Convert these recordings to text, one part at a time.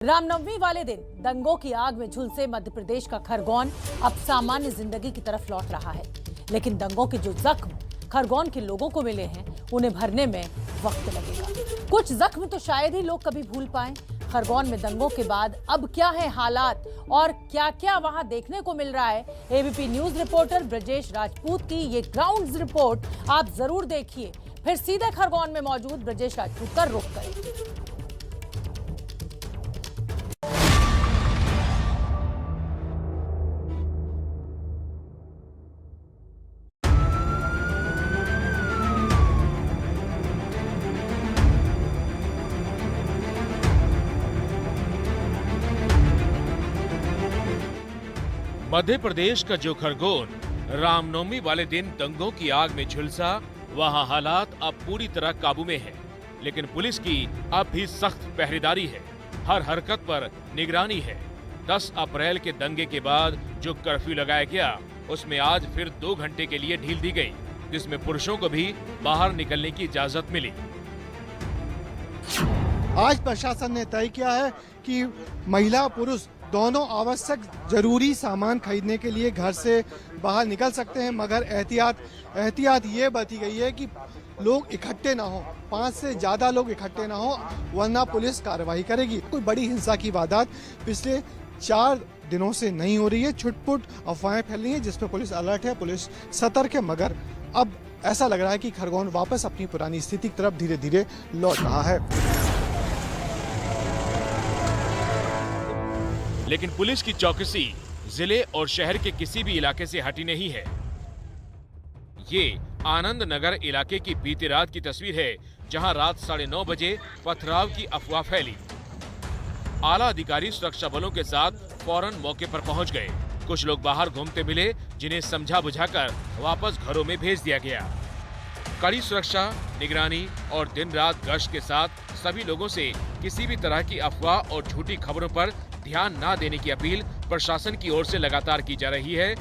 रामनवमी वाले दिन दंगों की आग में झुलसे मध्य प्रदेश का खरगोन अब सामान्य जिंदगी की तरफ लौट रहा है। लेकिन दंगों के जो जख्म खरगोन के लोगों को मिले हैं उन्हें भरने में वक्त लगेगा। कुछ जख्म तो शायद ही लोग कभी भूल पाएं। खरगोन में दंगों के बाद अब क्या है हालात और क्या क्या वहां देखने को मिल रहा है, ABP news reporter Brajesh Rajput की ये ग्राउंड रिपोर्ट आप जरूर देखिए। फिर सीधे खरगोन में मौजूद ब्रजेश राजपूत का रुख करें। मध्य प्रदेश का जो खरगोन रामनवमी वाले दिन दंगों की आग में झुलसा, वहां हालात अब पूरी तरह काबू में है। लेकिन पुलिस की अब भी सख्त पहरेदारी है, हर हरकत पर निगरानी है। 10 अप्रैल के दंगे के बाद जो कर्फ्यू लगाया गया, उसमें आज फिर 2 घंटे के लिए ढील दी गई, जिसमें पुरुषों को भी बाहर निकलने की इजाजत मिली। आज प्रशासन ने तय किया है कि महिला पुरुष दोनों आवश्यक जरूरी सामान खरीदने के लिए घर से बाहर निकल सकते हैं, मगर एहतियात ये बरती गई है कि लोग इकट्ठे ना हो, 5 से ज्यादा लोग इकट्ठे ना हो, वरना पुलिस कार्रवाई करेगी। कोई बड़ी हिंसा की वारदात पिछले 4 दिनों से नहीं हो रही है। छुटपुट अफवाहें फैल रही हैं जिस पर पुलिस अलर्ट है, पुलिस सतर्क है, मगर अब ऐसा लग रहा है कि खरगोन वापस अपनी पुरानी स्थिति की तरफ धीरे धीरे लौट रहा है। लेकिन पुलिस की चौकसी जिले और शहर के किसी भी इलाके से हटी नहीं है। ये आनंद नगर इलाके की बीती रात की तस्वीर है, जहां रात 9:30 बजे पथराव की अफवाह फैली। आला अधिकारी सुरक्षा बलों के साथ फौरन मौके पर पहुंच गए। कुछ लोग बाहर घूमते मिले, जिन्हें समझा बुझाकर वापस घरों में भेज दिया गया। कड़ी सुरक्षा, निगरानी और दिन रात गश्त के साथ सभी लोगों से किसी भी तरह की अफवाह और झूठी खबरों पर ध्यान न देने की अपील प्रशासन की ओर से लगातार की जा रही है।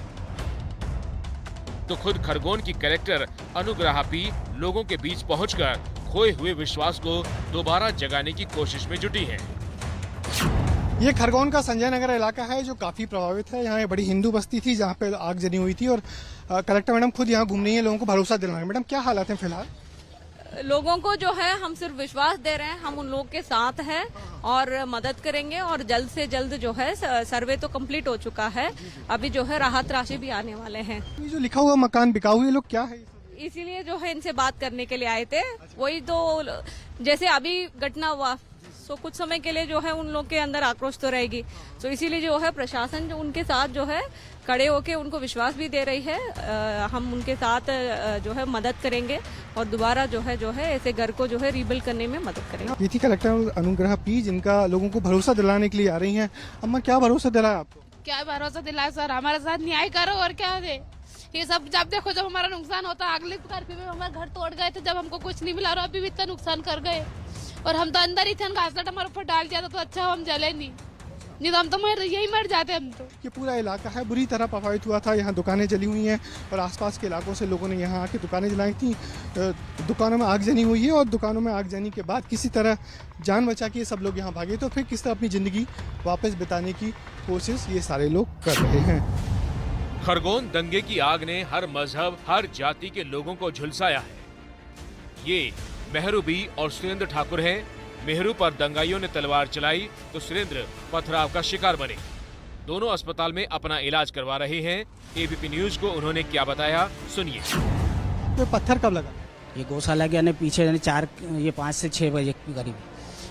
तो खुद खरगोन की कलेक्टर अनुग्रहा पी लोगों के बीच पहुंचकर खोए हुए विश्वास को दोबारा जगाने की कोशिश में जुटी हैं। ये खरगोन का संजय नगर इलाका है जो काफी प्रभावित है। यहाँ बड़ी हिंदू बस्ती थी जहाँ पे आग जनी हुई थी और कलेक्टर मैडम खुद यहाँ घूम रही है, लोगों को भरोसा दिला रही है। मैडम, क्या हालात हैं फिलहाल? लोगों को जो है हम सिर्फ विश्वास दे रहे हैं, हम उन लोगों के साथ हैं और मदद करेंगे और जल्द से जल्द जो है सर्वे तो कंप्लीट हो चुका है, अभी जो है राहत राशि भी आने वाले हैं। ये जो लिखा हुआ मकान बिकाऊ, ये लोग क्या है? इसीलिए जो है इनसे बात करने के लिए आए थे। वही तो जैसे अभी घटना हुआ, तो कुछ समय के लिए जो है उन लोग के अंदर आक्रोश तो रहेगी, तो इसीलिए जो है प्रशासन जो उनके साथ जो है खड़े होके उनको विश्वास भी दे रही है। हम उनके साथ जो है मदद करेंगे और दोबारा जो है ऐसे घर को जो है रीबिल्ड करने में मदद करेंगे। ये थी कलेक्टर अनुग्रहा पी, जिनका लोगों को भरोसा दिलाने के लिए आ रही हैं। अम्मा, क्या भरोसा दिलाया आपको? क्या भरोसा दिलाया सर, हमारे साथ न्याय करो और क्या दे। ये सब जब देखो जब हमारा नुकसान होता, अगले कर्फ्यू में हमारे घर तोड़ गए थे, जब हमको कुछ नहीं मिला और अभी भी इतना नुकसान कर गए और हम तो अंदर ही थे। घासलेट हमारे ऊपर डाल दिया था तो अच्छा हम जले नहीं तो हम तो यही मर जाते हम तो। ये पूरा इलाका है बुरी तरह प्रभावित हुआ था। यहाँ दुकानें जली हुई हैं और आसपास के इलाकों से लोगों ने यहाँ आके दुकानें जलाई थी। दुकानों में आग जनी हुई है और दुकानों में आग जनी के बाद किसी तरह जान बचा के सब लोग यहाँ भागे, तो फिर किस तरह अपनी जिंदगी वापस बिताने की कोशिश ये सारे लोग कर रहे हैं। खरगोन दंगे की आग ने हर मजहब, हर जाति के लोगों को झुलसाया है। ये मेहरू बी और सुरेंद्र ठाकुर हैं। मेहरू पर दंगाइयों ने तलवार चलाई तो सुरेंद्र पथराव का शिकार बने। दोनों अस्पताल में अपना इलाज करवा रहे हैं। एबीपी न्यूज को उन्होंने क्या बताया, सुनिए। तो पत्थर कब लगा? ये गौशाला के पीछे 5 से 6 बजे के करीब,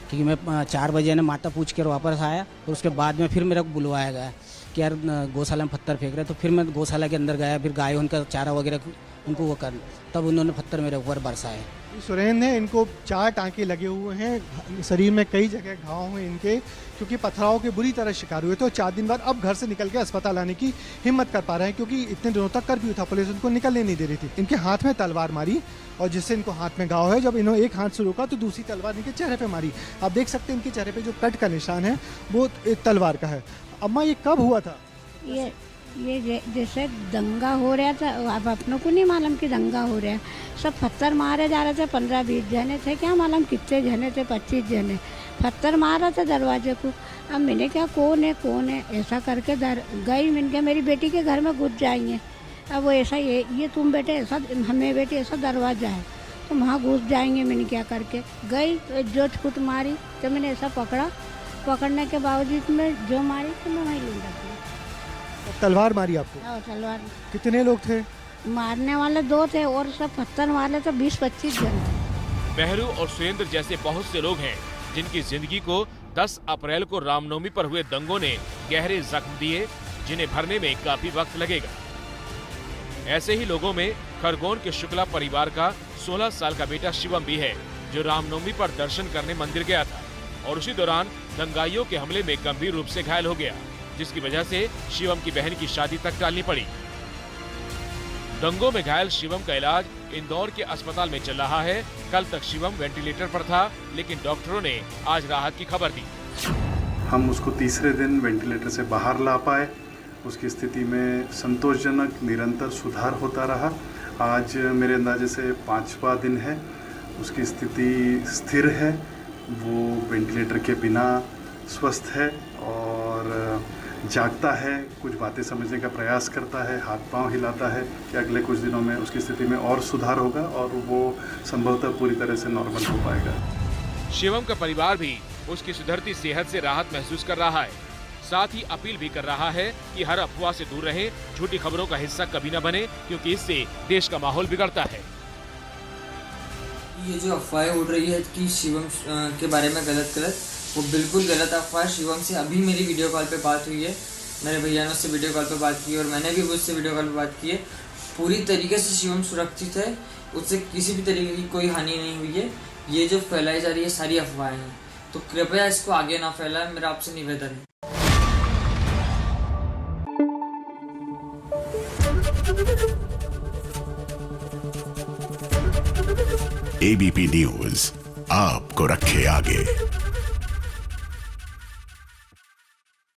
क्योंकि मैं 4 बजे माता पूछ कर वापस आया और उसके बाद में फिर मेरे को बुलवाया गया कि यार गौशाला में पत्थर फेंक रहे। तो फिर मैं गौशाला के अंदर गया, फिर गाय उनका चारा वगैरह उनको वो कर, तब उन्होंने पत्थर मेरे ऊपर बरसाए। सुरेंद्र ने, इनको 4 टांके लगे हुए हैं, शरीर में कई जगह घाव हुए इनके, क्योंकि पथराव के बुरी तरह शिकार हुए थे। तो 4 दिन बाद अब घर से निकल के अस्पताल आने की हिम्मत कर पा रहे हैं, क्योंकि इतने दिनों तक कर्फ्यू था, पुलिस उनको निकलने नहीं दे रही थी। इनके हाथ में तलवार मारी और जिससे इनको हाथ में घाव है। जब इन्होंने एक हाथ से रोका तो दूसरी तलवार इनके चेहरे पे मारी। आप देख सकते हैं इनके चेहरे पे जो कट का निशान है वो तलवार का है। अम्मा, ये कब हुआ था? ये जैसे दंगा हो रहा था, अब अपनों को नहीं मालूम कि दंगा हो रहा है। सब पत्थर मारे जा रहे थे, 15-20 जने थे, क्या मालूम कितने जने थे, 25 जने पत्थर मार रहे थे दरवाजे को। अब मैंने क्या कौन है ऐसा करके गई। मैंने क्या मेरी बेटी के घर में घुस जाएंगे। अब वो ऐसा ये तुम बेटे ऐसा हमें बेटे ऐसा दरवाज़ा है तो वहाँ घुस जाएंगे। मैंने क्या करके गई तो जो छूट मारी तो मैंने ऐसा पकड़ने के बावजूद में जो मारी तो मैं वहीं लूट दी। तलवार मारी आपको? और तलवार कितने लोग थे? मारने वाले 2 थे और सब पत्थर मारे तो 20-25 जन थे। बहरू और सुरेंद्र जैसे बहुत से लोग हैं जिनकी जिंदगी को 10 अप्रैल को रामनवमी पर हुए दंगों ने गहरे जख्म दिए, जिन्हें भरने में काफी वक्त लगेगा। ऐसे ही लोगों में खरगोन के शुक्ला परिवार का 16 साल का बेटा शिवम भी है, जो रामनवमी पर दर्शन करने मंदिर गया था और उसी दौरान दंगाइयों के हमले में गंभीर रूप से घायल हो गया, जिसकी वजह से शिवम की बहन की शादी तक टालनी पड़ी। दंगों में घायल शिवम का इलाज इंदौर के अस्पताल में चल रहा है। कल तक शिवम वेंटिलेटर पर था, लेकिन डॉक्टरों ने आज राहत की खबर दी। हम उसको तीसरे दिन वेंटिलेटर से बाहर ला पाए। उसकी स्थिति में संतोषजनक निरंतर सुधार होता रहा। आज मेरे अंदाजे से 5वां दिन है। उसकी स्थिति स्थिर है, वो वेंटिलेटर के बिना स्वस्थ है और जागता है, कुछ बातें समझने का प्रयास करता है, हाथ पांव हिलाता है कि अगले कुछ दिनों में उसकी स्थिति में और सुधार होगा और वो संभवतः पूरी तरह से नॉर्मल हो पाएगा। शिवम का परिवार भी उसकी सुधरती सेहत से राहत महसूस कर रहा है। साथ ही अपील भी कर रहा है कि हर अफवाह से दूर रहें, झूठी खबरों का हिस्सा कभी न बने, क्योंकि इससे देश का माहौल बिगड़ता है। ये जो अफवाहें उड़ रही है कि शिवम के बारे में गलत, वो बिल्कुल गलत अफवाह। शिवम से अभी मेरी वीडियो कॉल पे बात हुई है, मेरे भैया ने उससे वीडियो कॉल पे बात की और मैंने भी उससे वीडियो कॉल पे बात की है। पूरी तरीके से शिवम सुरक्षित है, उससे किसी भी तरीके की कोई हानि नहीं हुई है। ये जो फैलाई जा रही है सारी अफवाहें हैं, तो कृपया इसको आगे ना फैलाएं, मेरा आपसे निवेदन है। ABP न्यूज आपको रखे आगे।